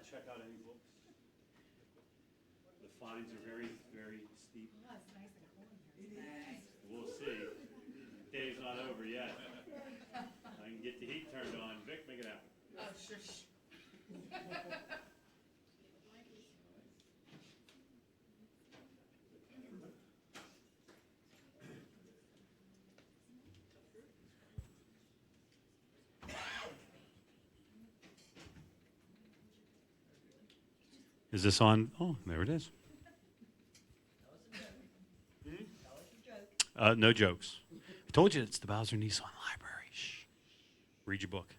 check out any books. The fines are very, very steep. Oh, it's nice and cool in here. We'll see. Day's not over yet. I can get the heat turned on. Vic, make it happen. Oh, shush. Is this on? Oh, there it is. No jokes. I told you it's the Bowser Nissan Library. Shh. Read your book.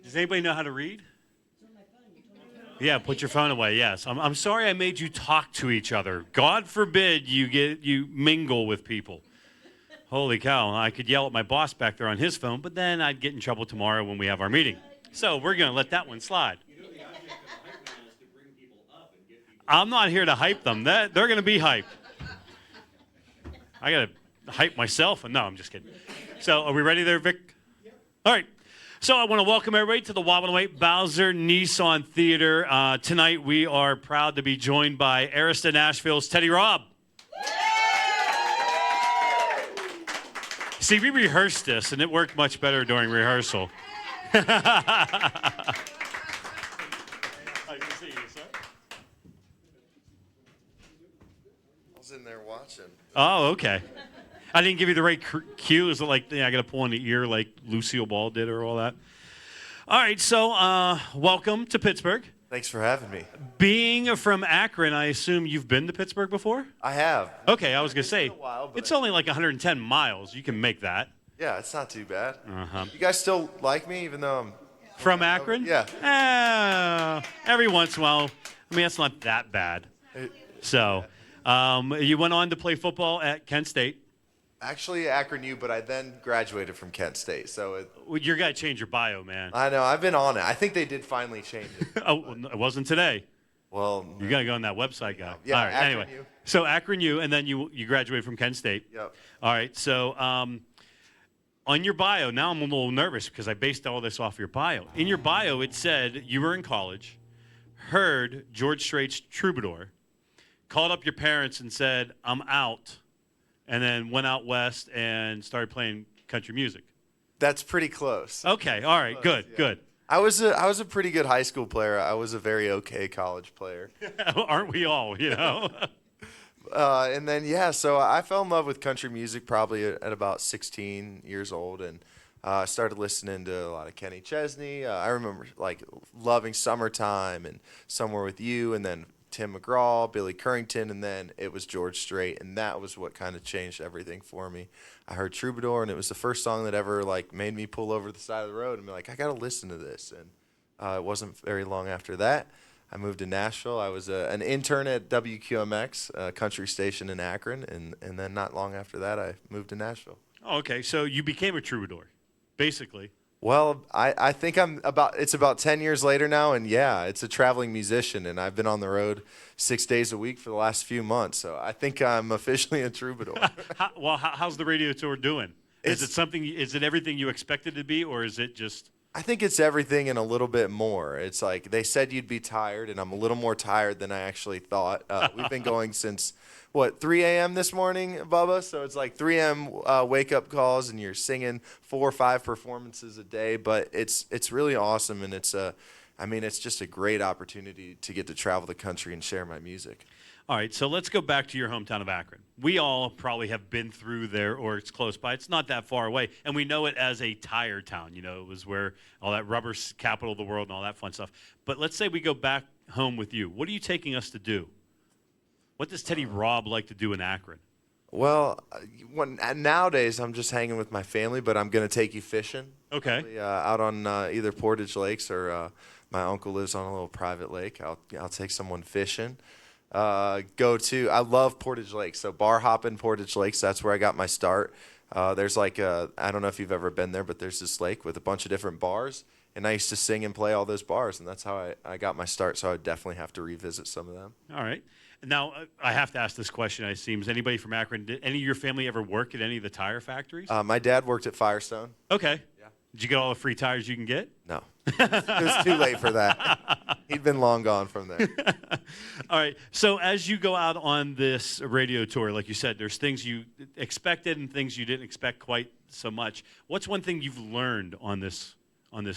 Does anybody know how to read? Yeah, put your phone away. Yes, I'm sorry I made you talk to each other. God forbid you mingle with people. Holy cow! I could yell at my boss back there on his phone, but then I'd get in trouble tomorrow when we have our meeting. So we're gonna let that one slide. I'm not here to hype them. They're going to be hyped. I got to hype myself. No, I'm just kidding. So are we ready there, Vic? Yep. All right. So I want to welcome everybody to the Y108 Bowser Nissan Theater. Tonight we are proud to be joined by Arista Nashville's Teddy Robb. See, we rehearsed this, and it worked much better during rehearsal. In there watching. Oh, okay. I didn't give you the right cue. Is it like I got to pull in the ear like Lucille Ball did or all that? All right, so welcome to Pittsburgh. Thanks for having me. Being from Akron, I assume you've been to Pittsburgh before? I have. Okay, I was going to say, It's been a while, but it's only like 110 miles. You can make that. Yeah, it's not too bad. Uh-huh. You guys still like me, even though I'm... From Akron? Yeah. Every once in a while. I mean, that's not that bad. So... you went on to play football at Kent State. Actually, Akron U, but I then graduated from Kent State. So Well, you're going to change your bio, man. I know. I've been on it. I think they did finally change it. Oh, it wasn't today. Well, You got to go on that website, guy. Yeah, All right, Akron anyway. U. So Akron U, and then you graduated from Kent State. Yep. All right, so on your bio, now I'm a little nervous because I based all this off your bio. In your bio, it said you were in college, heard George Strait's Troubadour, called up your parents and said, I'm out, and then went out west and started playing country music. That's pretty close. Okay, all right, good, yeah. good. I was a pretty good high school player. I was a very okay college player. Aren't we all, you know? And then, yeah, so I fell in love with country music probably at about 16 years old, and I started listening to a lot of Kenny Chesney. I remember, like, loving Summertime and Somewhere With You, and then Tim McGraw, Billy Currington, and then it was George Strait, and that was what kind of changed everything for me. I heard Troubadour, and it was the first song that ever, like, made me pull over to the side of the road and be like, I got to listen to this. And it wasn't very long after that. I moved to Nashville. I was an intern at WQMX, a country station in Akron, and then not long after that, I moved to Nashville. Oh, okay, so you became a troubadour, basically. Well, I think it's about 10 years later now, and yeah, it's a traveling musician, and I've been on the road 6 days a week for the last few months, so I think I'm officially a troubadour. How's the radio tour doing? Is it everything you expected it to be, or is it just... I think it's everything and a little bit more. It's like they said you'd be tired, and I'm a little more tired than I actually thought. We've been going since, 3 a.m. this morning, Bubba? So it's like 3 a.m. Wake-up calls, and you're singing 4 or 5 performances a day. But it's really awesome, and it's just a great opportunity to get to travel the country and share my music. All right, so let's go back to your hometown of Akron. We all probably have been through there, or it's close by. It's not that far away, and we know it as a tire town. You know, it was where all that rubber capital of the world and all that fun stuff. But let's say we go back home with you. What are you taking us to do? What does Teddy Robb like to do in Akron? Well, nowadays I'm just hanging with my family, but I'm going to take you fishing. Okay. Probably, out on either Portage Lakes or my uncle lives on a little private lake. I'll take someone fishing. I love Portage Lakes, so bar hopping Portage Lakes, that's where I got my start. There's I don't know if you've ever been there, but there's this lake with a bunch of different bars, and I used to sing and play all those bars, and that's how I got my start, so I would definitely have to revisit some of them. All right. Now, I have to ask this question, I assume. Does anybody from Akron, did any of your family ever work at any of the tire factories? My dad worked at Firestone. Okay. Yeah. Did you get all the free tires you can get? No. It was too late for that. He'd been long gone from there. All right. So as you go out on this radio tour, like you said, there's things you expected and things you didn't expect quite so much. What's one thing you've learned on this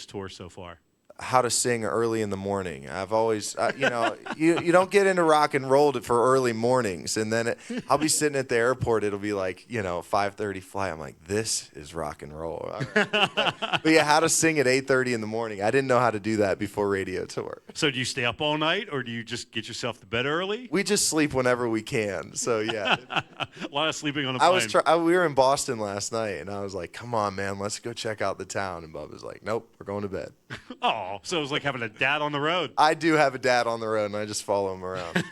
tour so far? How to sing early in the morning. I've always, you don't get into rock and roll for early mornings. And then I'll be sitting at the airport. It'll be like, 5:30 flight. I'm like, this is rock and roll. All right. But yeah, how to sing at 8:30 in the morning. I didn't know how to do that before radio tour. So do you stay up all night or do you just get yourself to bed early? We just sleep whenever we can. So yeah. A lot of sleeping on a plane. We were in Boston last night and I was like, come on, man, let's go check out the town. And Bub was like, nope, we're going to bed. Oh, so it was like having a dad on the road. I do have a dad on the road, and I just follow him around.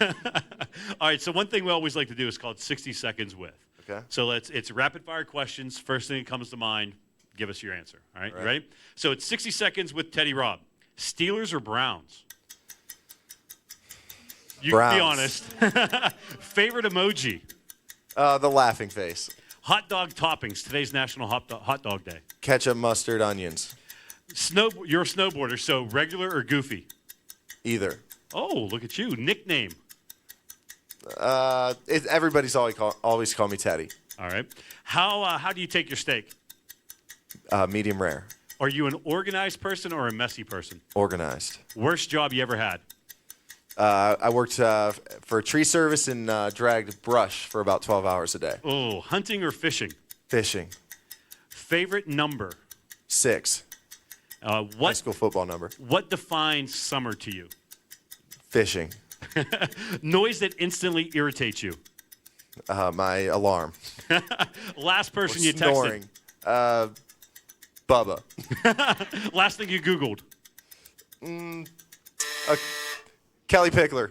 All right, so one thing we always like to do is called 60 Seconds With. Okay. So it's rapid-fire questions. First thing that comes to mind, give us your answer. All right, You ready? So it's 60 Seconds with Teddy Robb. Steelers or Browns? You Browns. can be honest. Favorite emoji? The laughing face. Hot dog toppings. Today's National Hot Dog Day. Ketchup, mustard, onions. You're a snowboarder, so regular or goofy? Either. Oh, look at you. Nickname? Everybody's always call me Teddy. All right. How do you take your steak? Medium rare. Are you an organized person or a messy person? Organized. Worst job you ever had? I worked for a tree service and dragged brush for about 12 hours a day. Oh, hunting or fishing? Fishing. Favorite number? 6. High school football number. What defines summer to you? Fishing. Noise that instantly irritates you? My alarm. Last person you Snoring. texted? Bubba. Last thing you Googled? Kelly Pickler.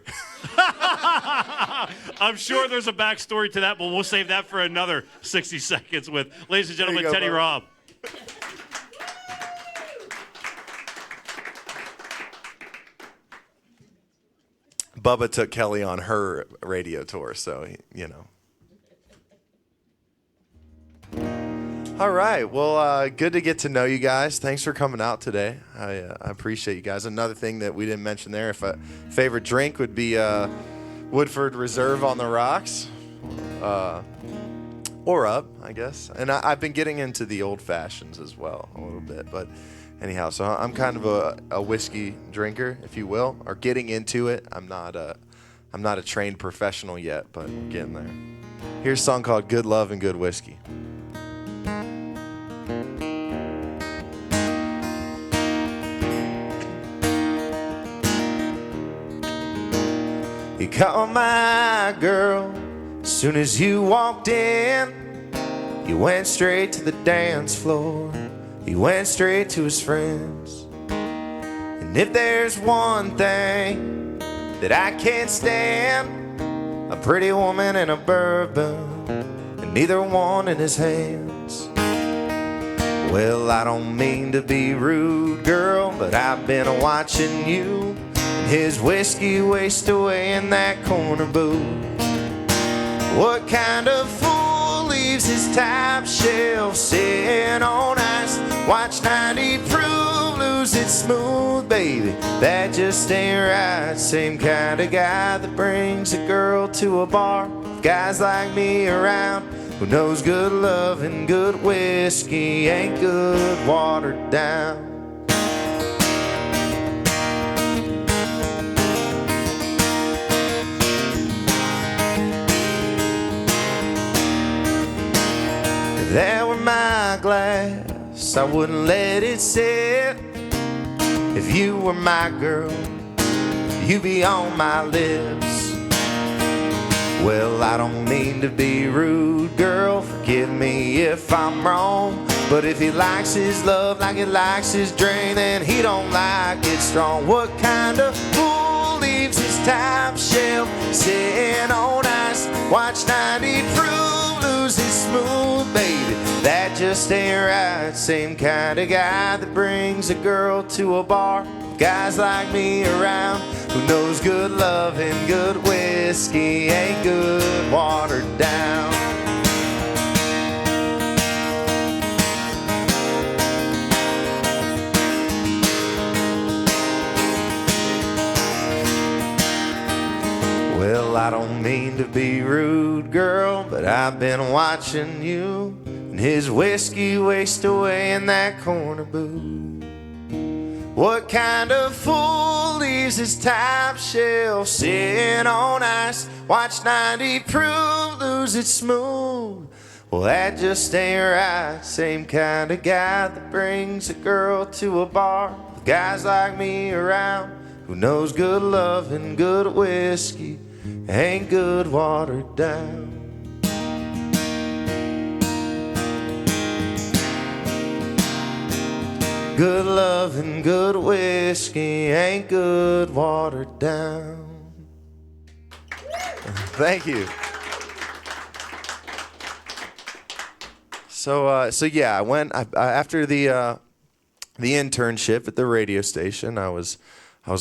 I'm sure there's a backstory to that, but we'll save that for another 60 seconds with, ladies and gentlemen, Teddy Robb. Bubba took Kelly on her radio tour, so, All right. Well, good to get to know you guys. Thanks for coming out today. I appreciate you guys. Another thing that we didn't mention there, if a favorite drink would be Woodford Reserve on the rocks, or up, I guess. And I've been getting into the old fashions as well a little bit, but anyhow, so I'm kind of a whiskey drinker, if you will, or getting into it. I'm not a trained professional yet, but we're getting there. Here's a song called Good Love and Good Whiskey. You called my girl as soon as you walked in. You went straight to the dance floor. He went straight to his friends. And if there's one thing that I can't stand, a pretty woman and a bourbon, and neither one in his hands. Well, I don't mean to be rude, girl, but I've been watching you and his whiskey waste away in that corner booth. What kind of fool leaves his top shelf sitting on ice? Watch 90 proof lose its smooth, baby. That just ain't right. Same kind of guy that brings a girl to a bar. Guys like me around, who knows good love and good whiskey ain't good watered down. That were my glass, I wouldn't let it sit. If you were my girl, you'd be on my lips. Well, I don't mean to be rude, girl, forgive me if I'm wrong. But if he likes his love like he likes his drink, then he don't like it strong. What kind of fool leaves his top shelf sitting on ice? Watch 90 proof lose his smooth, baby. That just ain't right. Same kind of guy that brings a girl to a bar. Guys like me around, who knows good love and good whiskey ain't good watered down. I don't mean to be rude, girl, but I've been watching you and his whiskey waste away in that corner booth. What kind of fool leaves his top shelf sitting on ice? Watch 90 proof lose its smooth. Well, that just ain't right. Same kind of guy that brings a girl to a bar with guys like me around, who knows good love and good whiskey ain't good watered down. Good love and good whiskey ain't good watered down. Thank you. So yeah, I went after the internship at the radio station. I was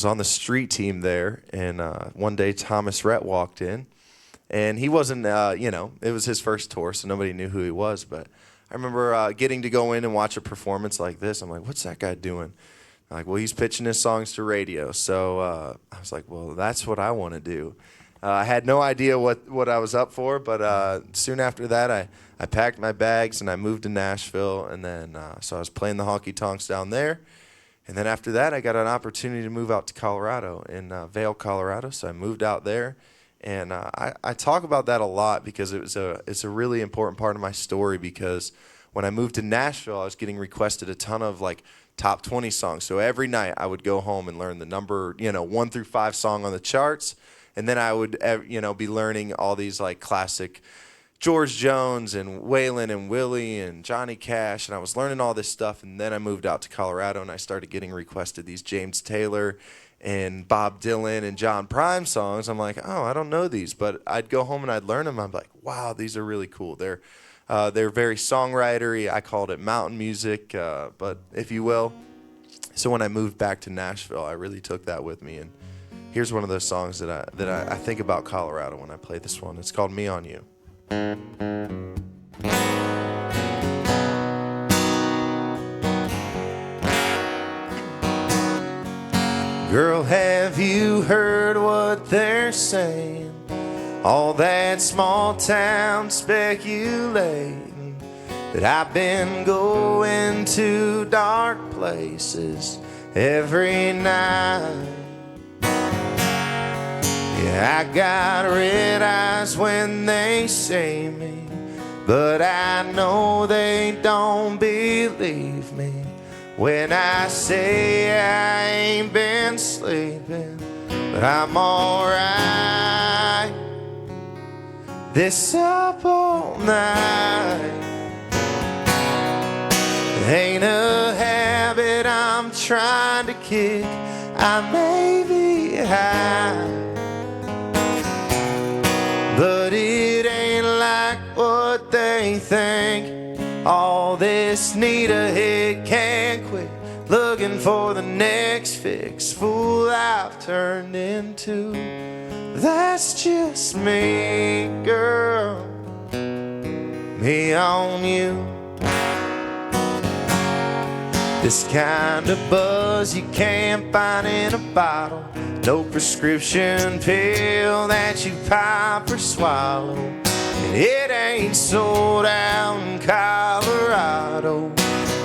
on the street team there, and one day Thomas Rhett walked in, and he wasn't, it was his first tour, so nobody knew who he was. But I remember getting to go in and watch a performance like this. I'm like, what's that guy doing? I'm like, well, he's pitching his songs to radio. So I was like, well, that's what I want to do. I had no idea what I was up for, but soon after that, I packed my bags and I moved to Nashville, and then so I was playing the honky tonks down there. And then after that, I got an opportunity to move out to Colorado, in Vail, Colorado. So I moved out there, and I talk about that a lot because it's a really important part of my story. Because when I moved to Nashville, I was getting requested a ton of like top 20 songs. So every night I would go home and learn the number 1 through 5 song on the charts, and then I would be learning all these like classic George Jones and Waylon and Willie and Johnny Cash, and I was learning all this stuff. And then I moved out to Colorado, and I started getting requested these James Taylor and Bob Dylan and John Prine songs. I'm like, oh, I don't know these, but I'd go home and I'd learn them. I'm like, wow, these are really cool. They're very songwritery. I called it mountain music, but if you will. So when I moved back to Nashville, I really took that with me. And here's one of those songs that I think about Colorado when I play this one. It's called Me on You. Girl, have you heard what they're saying? All that small town speculating, that I've been going to dark places every night. Yeah, I got red eyes when they see me, but I know they don't believe me when I say I ain't been sleeping, but I'm alright. This up all night ain't a habit I'm trying to kick. I may be high, but it ain't like what they think. All this need a hit, can't quit looking for the next fix. Fool I've turned into. That's just me, girl. Me on you. This kind of buzz you can't find in a bottle. No prescription pill that you pop or swallow. And it ain't sold out in Colorado.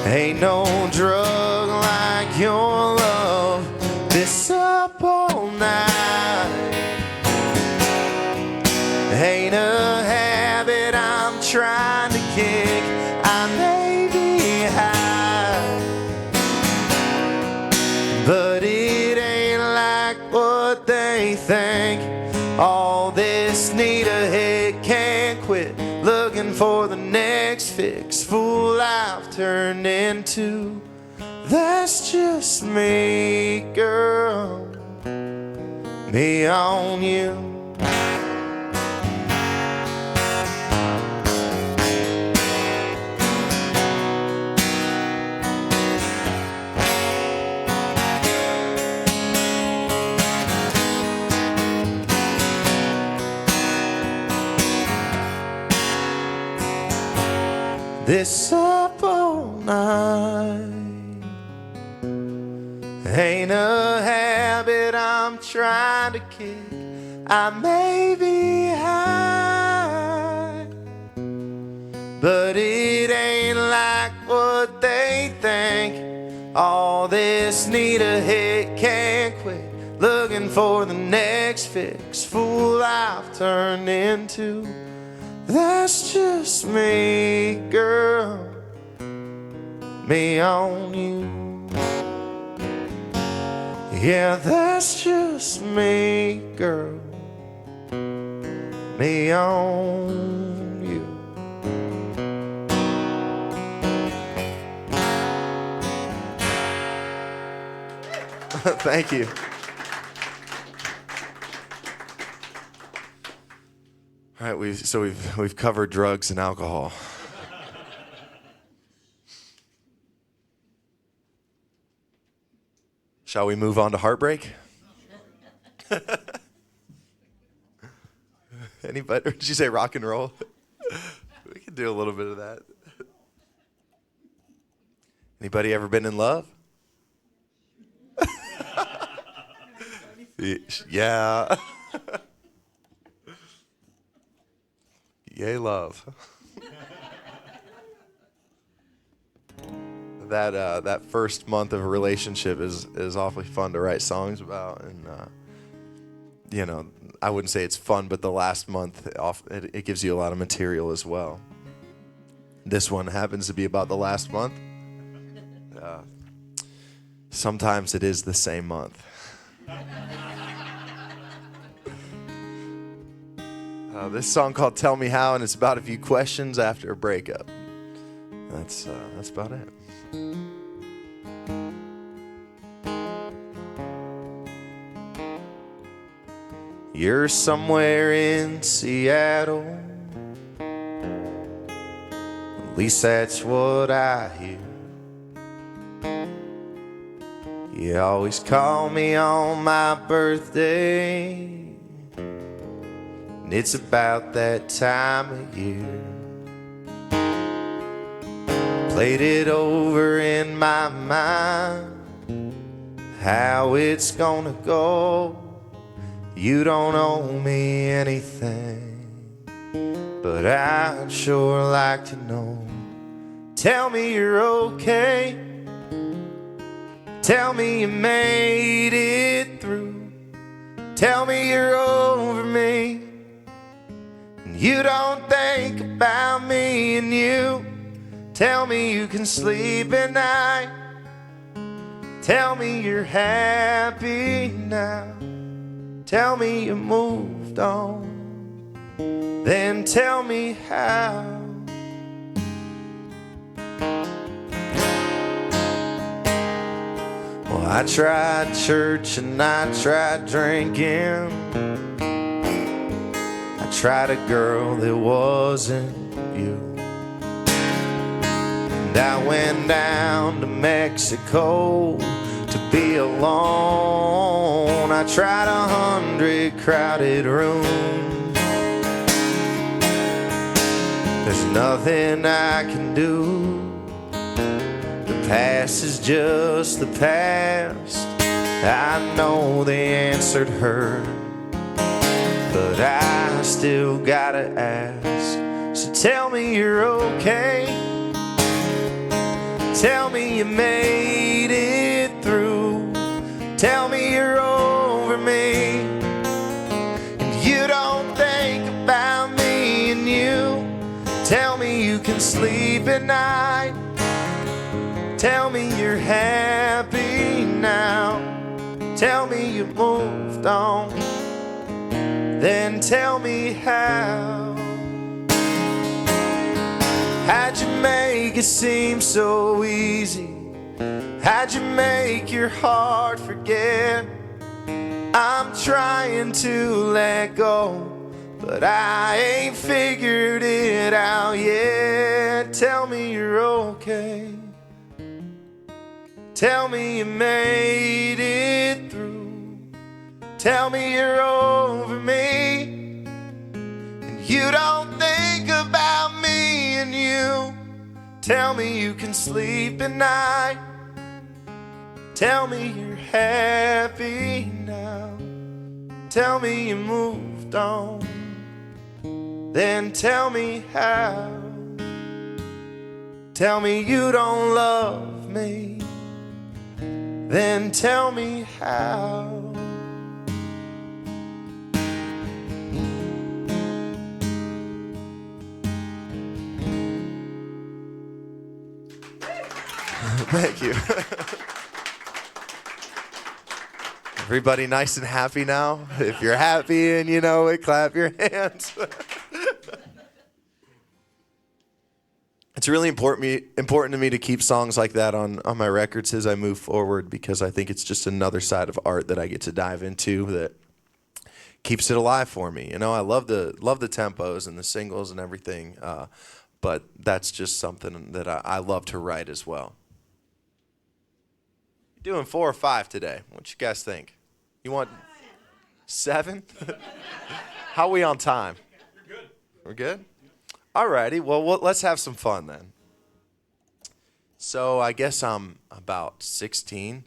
Ain't no drug like your love. This up all night ain't a habit I'm trying to kick. I may be high, but it ain't like what they think. All this need a hit, can't quit looking for the next fix. Fool I've turned into. That's just me, girl. Me on you. This up all night ain't a habit I'm trying to kick. I may be high, but it ain't like what they think. All this need a hit, can't quit looking for the next fix. Fool I've turned into. That's just me, girl. Me on you. Yeah, that's just me, girl. Me on you. Thank you. All right, we've covered drugs and alcohol. Shall we move on to heartbreak? Anybody? Or did you say rock and roll? We could do a little bit of that. Anybody ever been in love? Yeah. Yay, love. That first month of a relationship is awfully fun to write songs about, and you know, I wouldn't say it's fun, but the last month it gives you a lot of material as well. This one happens to be about the last month. Sometimes it is the same month. This song called "Tell Me How," and it's about a few questions after a breakup. That's about it. You're somewhere in Seattle. At least that's what I hear. You always call me on my birthday, and it's about that time of year. Played it over in my mind, how it's gonna go. You don't owe me anything, but I'd sure like to know. Tell me you're okay. Tell me you made it through. Tell me you're over me, and you don't think about me and you. Tell me you can sleep at night. Tell me you're happy now. Tell me you moved on. Then tell me how. Well, I tried church and I tried drinking. I tried a girl that wasn't you. And I went down to Mexico to be alone. I tried 100 crowded rooms. There's nothing I can do. The past is just the past. I know they answered her, but I still gotta ask. So tell me you're okay. Tell me you made it through. Tell me you're over me, and you don't think about me and you. Tell me you can sleep at night. Tell me you're happy now. Tell me you moved on. Then tell me how. How'd you make it seem so easy? How'd you make your heart forget? I'm trying to let go, but I ain't figured it out yet. Tell me you're okay. Tell me you made it through. Tell me you're over me, and you don't think about me and you. Tell me you can sleep at night. Tell me you're happy now. Tell me you moved on. Then tell me how. Tell me you don't love me. Then tell me how. Thank you. Everybody nice and happy now? If you're happy and you know it, clap your hands. It's really important to me to keep songs like that on my records as I move forward, because I think it's just another side of art that I get to dive into that keeps it alive for me. You know, I love the tempos and the singles and everything, but that's just something that I love to write as well. You're doing 4 or 5 today. What you guys think? You want 7? How are we on time? We're good. We're good? Alrighty, well, let's have some fun then. So I guess I'm about 16,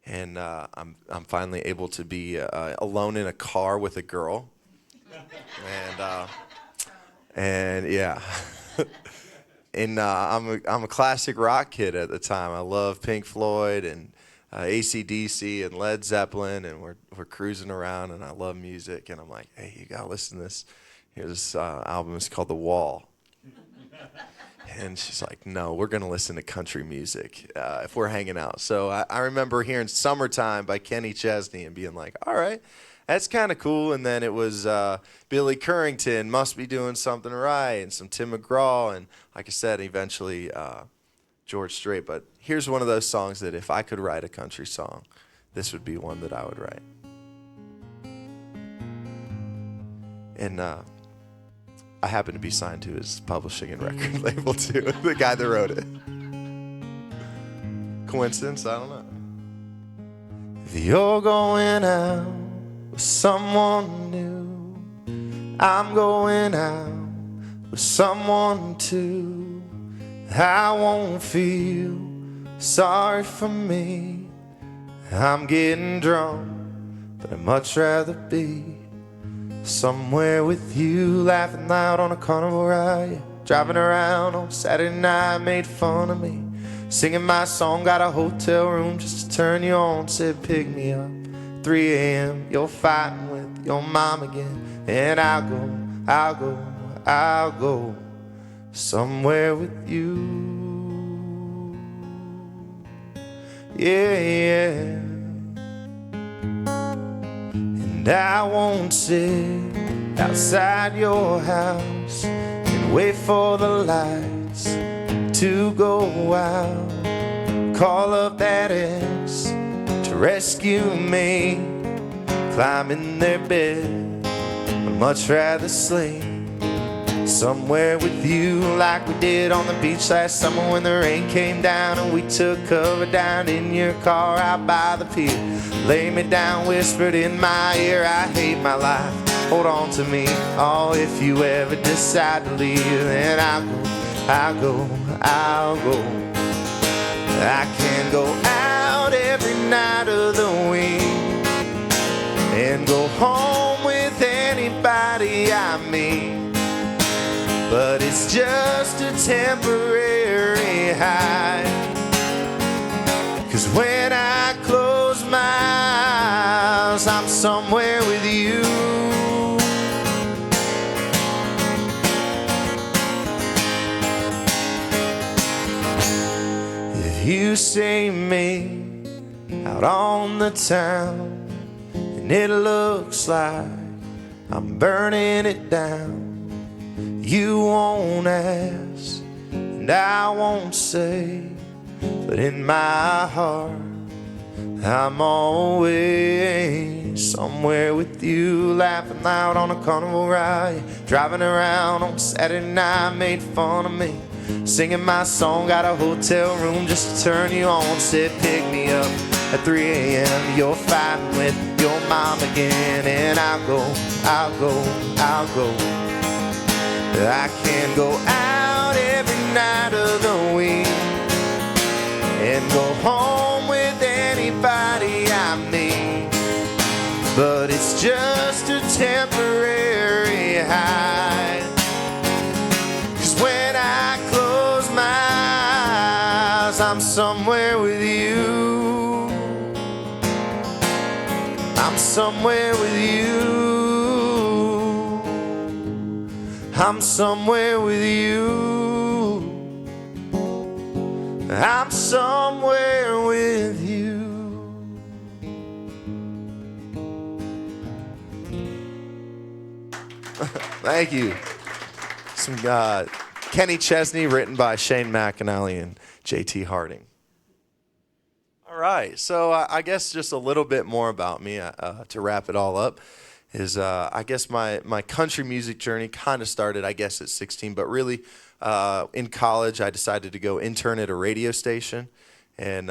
and I'm finally able to be alone in a car with a girl, and yeah, and I'm a classic rock kid at the time. I love Pink Floyd and AC/DC and Led Zeppelin, and we're cruising around, and I love music, and I'm like, hey, you gotta listen to this. Here's this album. It's called The Wall. And she's like, no, we're going to listen to country music if we're hanging out. So I remember hearing Summertime by Kenny Chesney and being like, all right, that's kind of cool. And then it was Billy Currington, Must Be Doing Something Right, and some Tim McGraw. And like I said, eventually George Strait. But here's one of those songs that if I could write a country song, this would be one that I would write. And I happen to be signed to his publishing and record label too, the guy that wrote it. Coincidence? I don't know. If you're going out with someone new, I'm going out with someone too. I won't feel sorry for me. I'm getting drunk, but I'd much rather be somewhere with you, laughing loud on a carnival ride, driving around on Saturday night, made fun of me, singing my song, got a hotel room just to turn you on, said pick me up, 3 a.m., you're fighting with your mom again, and I'll go somewhere with you, yeah. And I won't sit outside your house and wait for the lights to go out. Call up that ex to rescue me, climb in their bed. I'd much rather sleep somewhere with you, like we did on the beach last summer when the rain came down and we took cover down in your car out by the pier. Lay me down, whispered in my ear, I hate my life, hold on to me. Oh, if you ever decide to leave, then I'll go. I can go out every night of the week and go home with anybody I meet, but it's just a temporary high. 'Cause when I close my eyes, I'm somewhere with you. If you see me out on the town and it looks like I'm burning it down, you won't ask and I won't say, but in my heart I'm always somewhere with you, laughing loud on a carnival ride, driving around on Saturday night, made fun of me, singing my song, got a hotel room just to turn you on, said pick me up at 3 a.m. You're fighting with your mom again, and I'll go. I can go out every night of the week and go home with anybody I meet, but it's just a temporary high. 'Cause when I close my eyes, I'm somewhere with you. I'm somewhere with you. I'm somewhere with you. I'm somewhere with you. Thank you. Some Kenny Chesney, written by Shane McAnally and J.T. Harding. All right, so I guess just a little bit more about me to wrap it all up is I guess my country music journey kind of started, I guess, at 16, but really in college I decided to go intern at a radio station. And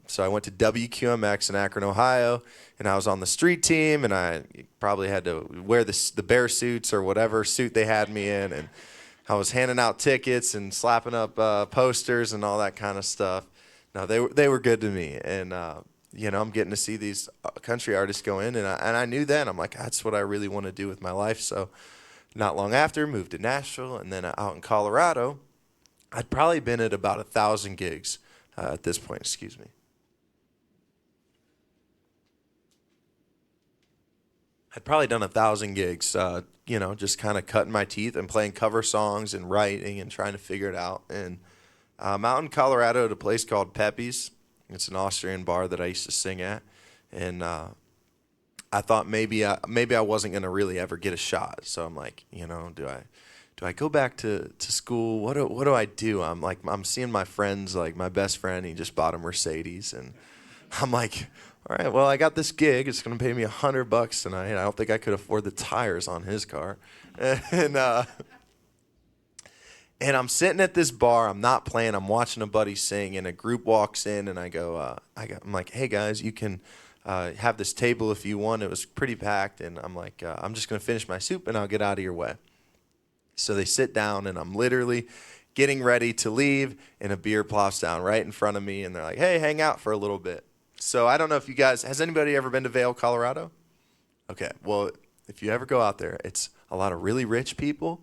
so I went to WQMX in Akron, Ohio, and I was on the street team, and I probably had to wear the bear suits or whatever suit they had me in, and I was handing out tickets and slapping up posters and all that kind of stuff. No, they were good to me, and you know, I'm getting to see these country artists go in, and I knew then, I'm like, that's what I really want to do with my life. So not long after, moved to Nashville, and then out in Colorado, I'd probably been at about 1,000 gigs at this point, excuse me. I'd probably done 1,000 gigs, you know, just kind of cutting my teeth and playing cover songs and writing and trying to figure it out. And I'm out in Colorado at a place called Pepe's. It's an Austrian bar that I used to sing at. And I thought maybe I wasn't going to really ever get a shot. So I'm like, you know, do I go back to school? What do I do? I'm seeing my friends, like my best friend, he just bought a Mercedes, and I'm like, all right, well, I got this gig. It's going to pay me $100 tonight. I don't think I could afford the tires on his car. And I'm sitting at this bar. I'm not playing. I'm watching a buddy sing, and a group walks in, and I'm like, hey guys, you can have this table if you want. It was pretty packed, and I'm like, I'm just going to finish my soup, and I'll get out of your way. So they sit down, and I'm literally getting ready to leave, and a beer plops down right in front of me, and they're like, hey, hang out for a little bit. So I don't know if you guys, has anybody ever been to Vail, Colorado? Okay, well, if you ever go out there, it's a lot of really rich people.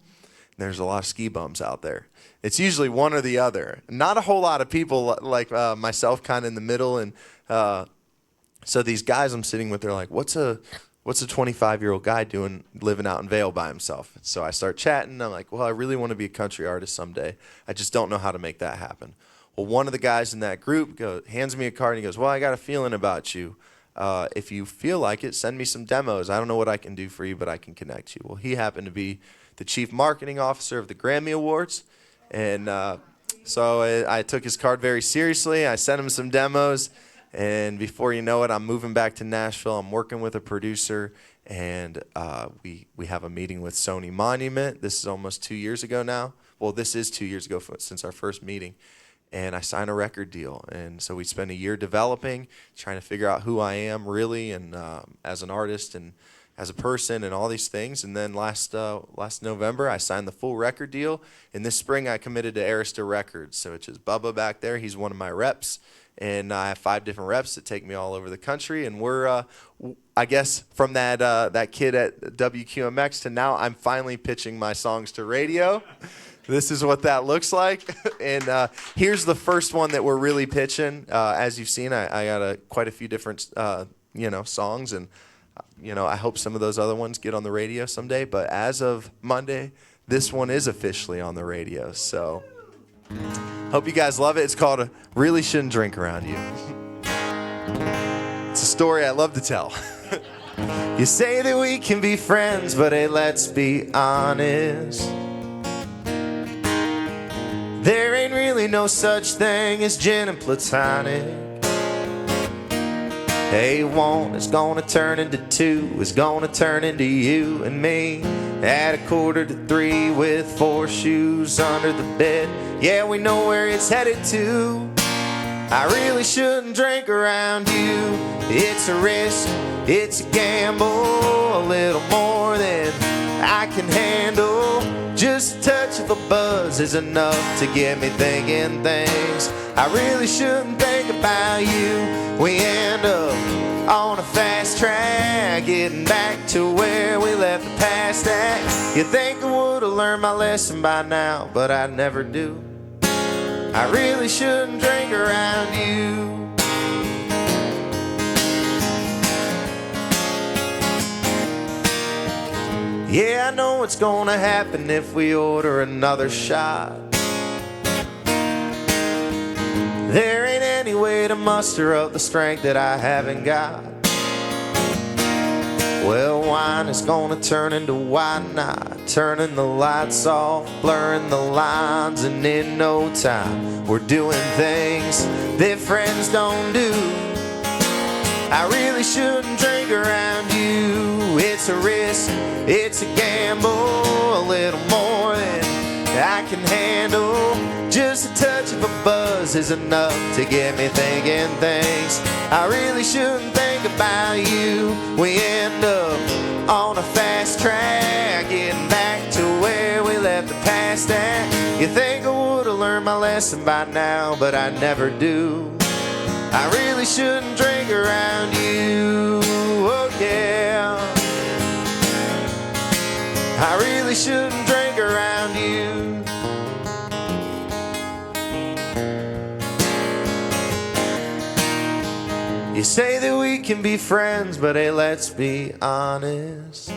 There's a lot of ski bums out there. It's usually one or the other. Not a whole lot of people like myself, kind of in the middle. And so these guys I'm sitting with, they're like, what's a 25-year-old guy doing living out in Vail by himself? So I start chatting. I'm like, well, I really want to be a country artist someday. I just don't know how to make that happen. Well, one of the guys in that group hands me a card, and he goes, well, I got a feeling about you. If you feel like it, send me some demos. I don't know what I can do for you, but I can connect you. Well, he happened to be the chief marketing officer of the Grammy Awards. And so I took his card very seriously. I sent him some demos. And before you know it, I'm moving back to Nashville. I'm working with a producer. And we have a meeting with Sony Monument. This is almost 2 years ago now. Well, this is 2 years ago since our first meeting. And I signed a record deal. And so we spent a year developing, trying to figure out who I am really, and as an artist and as a person and all these things. And then last November, I signed the full record deal. And this spring, I committed to Arista Records. So it's just Bubba back there. He's one of my reps. And I have 5 different reps that take me all over the country. And we're, I guess, from that kid at WQMX to now, I'm finally pitching my songs to radio. This is what that looks like. And here's the first one that we're really pitching. As you've seen, I got quite a few different, songs. And, I hope some of those other ones get on the radio someday. But as of Monday, this one is officially on the radio. So hope you guys love it. It's called Really Shouldn't Drink Around You. It's a story I love to tell. You say that we can be friends, but hey, let's be honest. There ain't really no such thing as gin and platonic. A1 is gonna turn into 2, is gonna turn into you and me. At 2:45 with 4 shoes under the bed. Yeah, we know where it's headed to. I really shouldn't drink around you. It's a risk, it's a gamble, a little more than I can handle. Just a touch of a buzz is enough to get me thinking things I really shouldn't think about you. We end up on a fast track, getting back to where we left the past at. You think I would've learned my lesson by now, but I never do. I really shouldn't drink around you. Yeah, I know what's gonna happen if we order another shot. There ain't any way to muster up the strength that I haven't got. Well, wine is gonna turn into why not? Turning the lights off, blurring the lines, and in no time we're doing things that friends don't do. I really shouldn't drink around you. It's a risk, it's a gamble, a little more than I can handle. Just a touch of a buzz is enough to get me thinking things I really shouldn't think about you. We end up on a fast track, getting back to where we left the past at. You think I would've learned my lesson by now, but I never do. I really shouldn't drink around you, oh yeah. I really shouldn't drink around you. You say that we can be friends, but hey, let's be honest.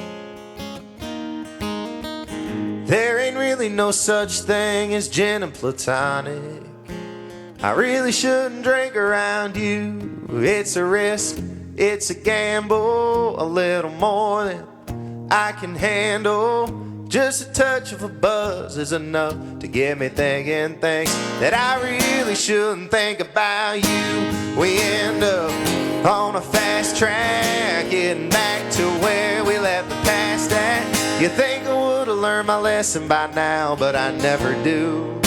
There ain't really no such thing as gin and platonic. I really shouldn't drink around you. It's a risk, it's a gamble, a little more than I can handle. Just a touch of a buzz is enough to get me thinking things that I really shouldn't think about you. We end up on a fast track, getting back to where we left the past at. You think I would've learned my lesson by now, but I never do.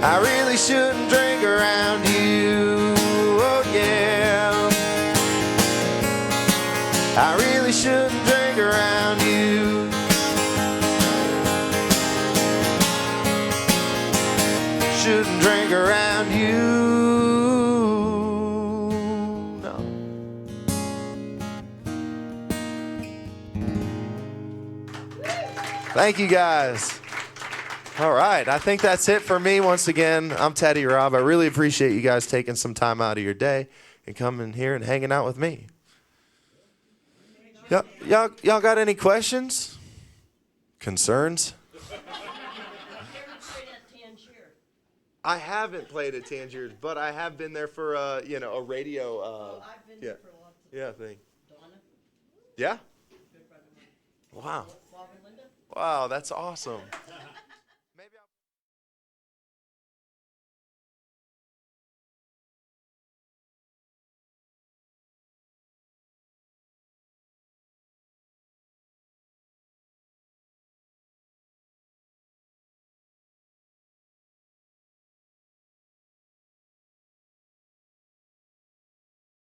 I really shouldn't drink around you, oh yeah. I really shouldn't drink around you. Shouldn't drink around you, no. Thank you guys. All right, I think that's it for me. Once again, I'm Teddy Robb. I really appreciate you guys taking some time out of your day and coming here and hanging out with me. Y'all got any questions? Concerns? I haven't played at Tangiers, but I have been there for a radio. I've been there for a long time. Yeah, thing. Donna, Yeah. good brother of mine. Wow. Bob and Linda. Wow, that's awesome.